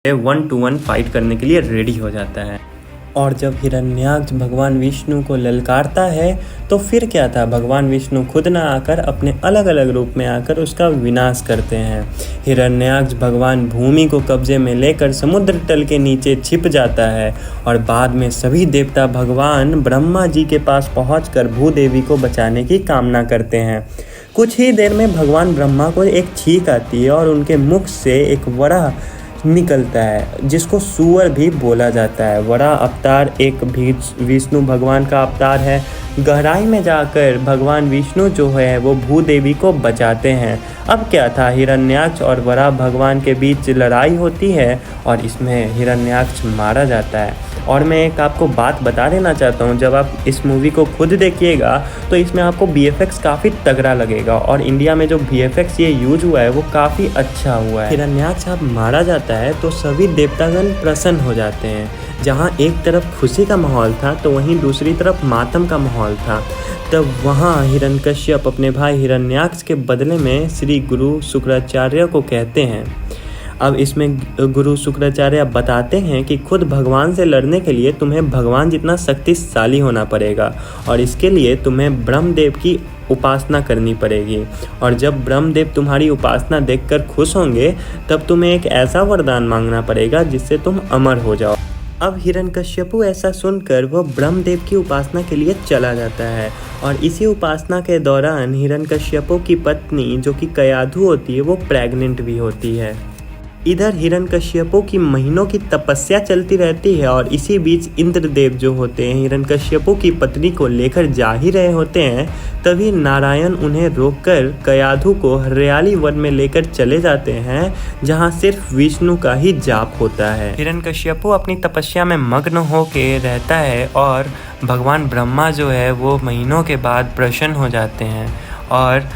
1 to 1 fight करने के लिए रेडी हो जाता है। और जब हिरण्याक्ष भगवान विष्णु को ललकारता है तो फिर क्या था, भगवान विष्णु खुद ना आकर अपने अलग अलग रूप में आकर उसका विनाश करते हैं। हिरण्याक्ष भगवान भूमि को कब्जे में लेकर समुद्र तल के नीचे छिप जाता है और बाद में सभी देवता भगवान ब्रह्मा जी के पास पहुंचकर भूदेवी को बचाने की कामना करते हैं। कुछ ही देर में भगवान ब्रह्मा को एक छींक आती है और उनके मुख से एक वराह निकलता है जिसको सूअर भी बोला जाता है। वराह अवतार एक विष्णु भगवान का अवतार है। गहराई में जाकर भगवान विष्णु जो है वो भूदेवी को बचाते हैं। अब क्या था, हिरण्याक्ष और वराह भगवान के बीच लड़ाई होती है और इसमें हिरण्याक्ष मारा जाता है। और मैं एक आपको बात बता देना चाहता हूँ, जब आप इस मूवी को खुद देखिएगा तो इसमें आपको VFX काफ़ी तगड़ा लगेगा और इंडिया में जो VFX ये यूज हुआ है वो काफ़ी अच्छा हुआ है। हिरण्याक्ष जब मारा जाता है तो सभी देवतागण प्रसन्न हो जाते हैं। जहाँ एक तरफ खुशी का माहौल था तो वहीं दूसरी तरफ मातम का माहौल था। तब वहाँ हिरण्यकश्यप अपने भाई हिरण्याक्ष के बदले में श्री गुरु शुक्राचार्य को कहते हैं। अब इसमें गुरु शुक्राचार्य बताते हैं कि खुद भगवान से लड़ने के लिए तुम्हें भगवान जितना शक्तिशाली होना पड़ेगा और इसके लिए तुम्हें ब्रह्मदेव की उपासना करनी पड़ेगी। और जब ब्रह्मदेव तुम्हारी उपासना देखकर खुश होंगे तब तुम्हें एक ऐसा वरदान मांगना पड़ेगा जिससे तुम अमर हो जाओ। अब हिरण्यकश्यपु ऐसा सुनकर वो ब्रह्मदेव की उपासना के लिए चला जाता है और इसी उपासना के दौरान हिरण्यकश्यपु की पत्नी जो कि कयाधु होती है वो प्रेग्नेंट भी होती है। इधर हिरण्यकश्यपु की महीनों की तपस्या चलती रहती है और इसी बीच इंद्रदेव जो होते हैं हिरण्यकश्यपु की पत्नी को लेकर जा ही रहे होते हैं, तभी नारायण उन्हें रोककर कयाधु को हरियाली वन में लेकर चले जाते हैं जहां सिर्फ विष्णु का ही जाप होता है। हिरण्यकश्यपु अपनी तपस्या में मग्न होके रहता है और भगवान ब्रह्मा जो है वो महीनों के बाद प्रसन्न हो जाते हैं और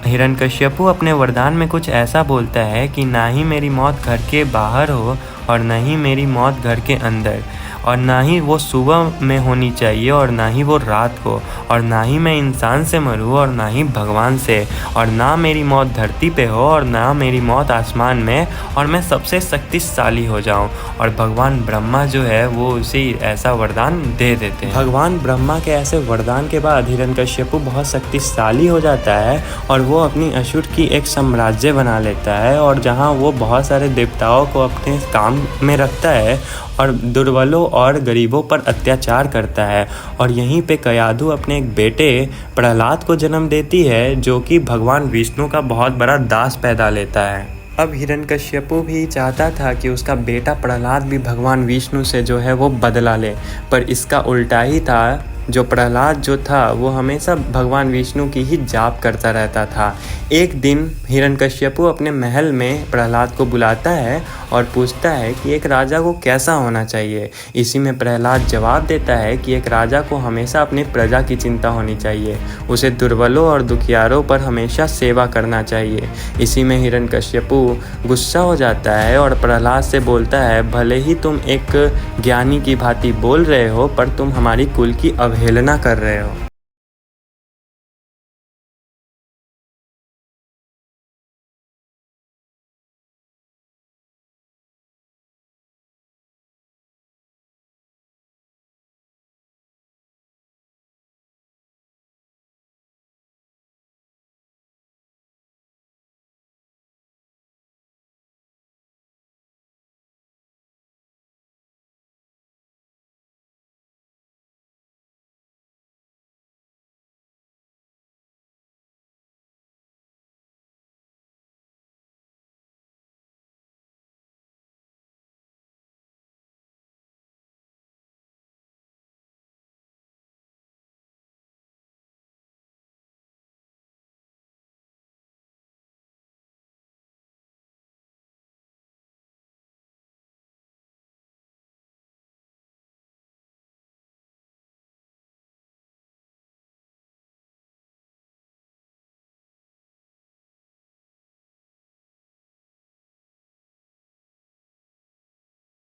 हिरण्यकश्यपु अपने वरदान में कुछ ऐसा बोलता है कि ना ही मेरी मौत घर के बाहर हो और ना ही मेरी मौत घर के अंदर, और ना ही वो सुबह में होनी चाहिए और ना ही वो रात को, और ना ही मैं इंसान से मरूँ और ना ही भगवान से, और ना मेरी मौत धरती पे हो और ना मेरी मौत आसमान में, और मैं सबसे शक्तिशाली हो जाऊं। और भगवान ब्रह्मा जो है वो उसे ऐसा वरदान दे देते हैं। भगवान ब्रह्मा के ऐसे वरदान के बाद हिरण्यकश्यपु बहुत शक्तिशाली हो जाता है और वो अपनी असुर की एक साम्राज्य बना लेता है और जहाँ वो बहुत सारे देवताओं को अपने काम में रखता है और दुर्बलों और गरीबों पर अत्याचार करता है। और यहीं पे कयाधु अपने एक बेटे प्रहलाद को जन्म देती है जो कि भगवान विष्णु का बहुत बड़ा दास पैदा लेता है। अब हिरण्यकश्यपु भी चाहता था कि उसका बेटा प्रहलाद भी भगवान विष्णु से जो है वो बदला ले, पर इसका उल्टा ही था। जो प्रहलाद जो था वो हमेशा भगवान विष्णु की ही जाप करता रहता था। एक दिन हिरण्यकश्यपु अपने महल में प्रहलाद को बुलाता है और पूछता है कि एक राजा को कैसा होना चाहिए। इसी में प्रहलाद जवाब देता है कि एक राजा को हमेशा अपनी प्रजा की चिंता होनी चाहिए, उसे दुर्बलों और दुखियारों पर हमेशा सेवा करना चाहिए। इसी में हिरण्यकश्यपु गुस्सा हो जाता है और प्रहलाद से बोलता है, भले ही तुम एक ज्ञानी की भांति बोल रहे हो पर तुम हमारी कुल की अवहेलना कर रहे हो।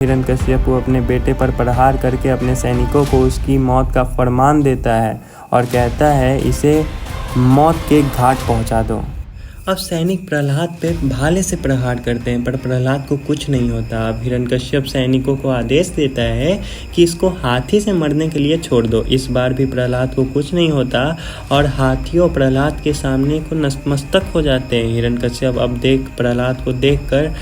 हिरण्यकश्यपु अपने बेटे पर प्रहार करके अपने सैनिकों को उसकी मौत का फरमान देता है और कहता है इसे मौत के घाट पहुंचा दो। अब सैनिक प्रहलाद पे भाले से प्रहार करते हैं, पर प्रहलाद को कुछ नहीं होता। अब हिरण्यकश्यप सैनिकों को आदेश देता है कि इसको हाथी से मरने के लिए छोड़ दो। इस बार भी प्रहलाद को कुछ नहीं होता और हाथियों प्रहलाद के सामने को नतमस्तक हो जाते हैं। हिरण्यकश्यप अब प्रहलाद को देखकर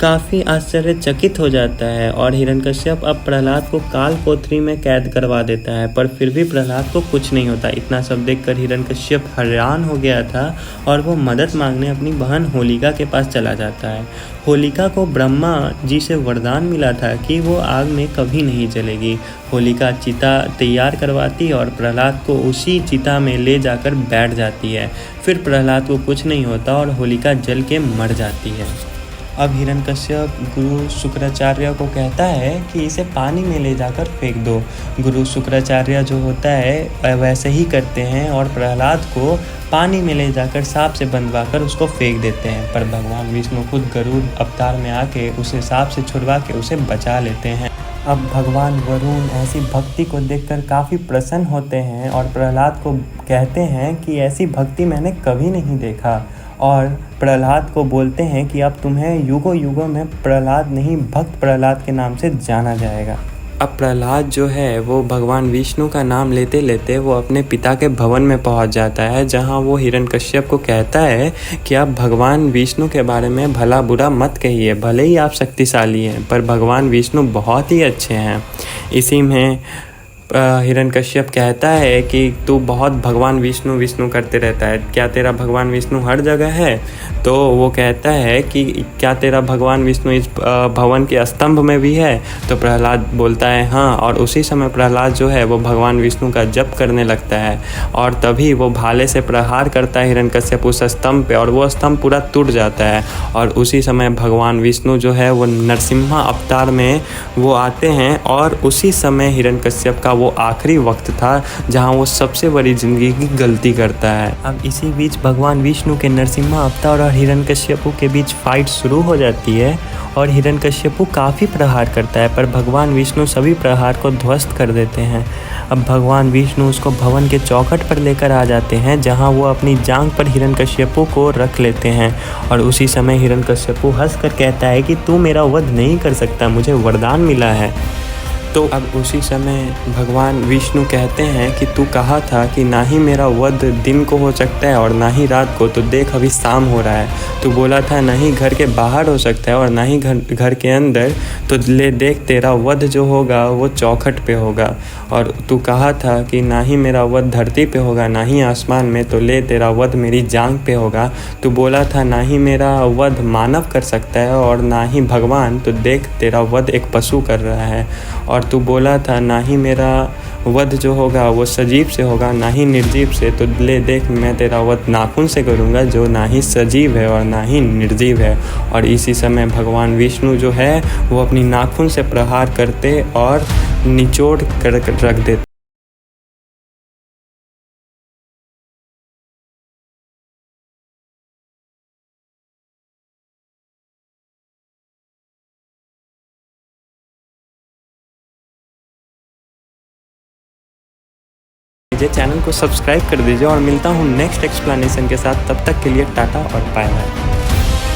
काफ़ी आश्चर्यचकित हो जाता है और हिरण्यकश्यप अब प्रहलाद को काल कोठरी में कैद करवा देता है, पर फिर भी प्रहलाद को कुछ नहीं होता। इतना सब देखकर हिरण्यकश्यप हैरान हो गया था और वो मदद मांगने अपनी बहन होलिका के पास चला जाता है। होलिका को ब्रह्मा जी से वरदान मिला था कि वो आग में कभी नहीं जलेगी। होलिका चिता तैयार करवाती और प्रहलाद को उसी चिता में ले जाकर बैठ जाती है। फिर प्रहलाद को कुछ नहीं होता और होलिका जल के मर जाती है। अब हिरण्यकश्यप गुरु शुक्राचार्य को कहता है कि इसे पानी में ले जाकर फेंक दो। गुरु शुक्राचार्य जो होता है वैसे ही करते हैं और प्रहलाद को पानी में ले जाकर सांप से बंधवा कर उसको फेंक देते हैं, पर भगवान विष्णु खुद गरुड़ अवतार में आके उसे सांप से छुड़वा के उसे बचा लेते हैं। अब भगवान वरुण ऐसी भक्ति को देखकर काफ़ी प्रसन्न होते हैं और प्रहलाद को कहते हैं कि ऐसी भक्ति मैंने कभी नहीं देखा, और प्रहलाद को बोलते हैं कि अब तुम्हें युगों युगों में प्रहलाद नहीं भक्त प्रहलाद के नाम से जाना जाएगा। अब प्रहलाद जो है वो भगवान विष्णु का नाम लेते लेते वो अपने पिता के भवन में पहुंच जाता है, जहां वो हिरण्यकश्यप को कहता है कि आप भगवान विष्णु के बारे में भला बुरा मत कहिए, भले ही आप शक्तिशाली हैं पर भगवान विष्णु बहुत ही अच्छे हैं। इसी में हिरण्यकश्यप कहता है कि तू बहुत भगवान विष्णु विष्णु करते रहता है, क्या तेरा भगवान विष्णु हर जगह है? तो वो कहता है कि क्या तेरा भगवान विष्णु इस भवन के स्तंभ में भी है? तो प्रहलाद बोलता है हाँ, और उसी समय प्रहलाद जो है वो भगवान विष्णु का जप करने लगता है और तभी वो भाले से प्रहार करता है हिरण्यकश्यप उस स्तंभ पे और वो स्तंभ पूरा टूट जाता है। और उसी समय भगवान विष्णु जो है वो नरसिम्हा अवतार में वो आते हैं और उसी समय हिरण्यकश्यप का वो आखिरी वक्त था जहां वो सबसे बड़ी ज़िंदगी की गलती करता है। अब इसी बीच भगवान विष्णु के नरसिम्हा अवतार और हिरण्यकश्यप के बीच फाइट शुरू हो जाती है और हिरण्यकश्यप काफ़ी प्रहार करता है, पर भगवान विष्णु सभी प्रहार को ध्वस्त कर देते हैं। अब भगवान विष्णु उसको भवन के चौखट पर लेकर आ जाते हैं, जहां वो अपनी जांघ पर हिरण्यकश्यप को रख लेते हैं और उसी समय हिरण्यकश्यप हंसकर कहता है कि तू मेरा वध नहीं कर सकता, मुझे वरदान मिला है। तो अब उसी समय भगवान विष्णु कहते हैं कि तू कहा था कि ना ही मेरा वध दिन को हो सकता है और ना ही रात को, तो देख अभी शाम हो रहा है। तू बोला था ना ही घर के बाहर हो सकता है और ना ही घर के अंदर, तो ले देख तेरा वध जो होगा वो चौखट पे होगा। और तू कहा था कि ना ही मेरा वध धरती पे होगा ना ही आसमान में, तो ले तेरा वध मेरी जांघ पे होगा। तू बोला था ना ही मेरा वध मानव कर सकता है और ना ही भगवान, तो देख तेरा वध एक पशु कर रहा है। और तू बोला था ना ही मेरा वध जो होगा वो सजीव से होगा ना ही निर्जीव से, तो ले देख मैं तेरा वध नाखून से करूँगा जो ना ही सजीव है और ना ही निर्जीव है। और इसी समय भगवान विष्णु जो है वो अपनी नाखून से प्रहार करते और निचोड़ कर रख देते। चैनल को सब्सक्राइब कर दीजिए और मिलता हूँ नेक्स्ट एक्सप्लेनेशन के साथ। तब तक के लिए टाटा और बाय बाय।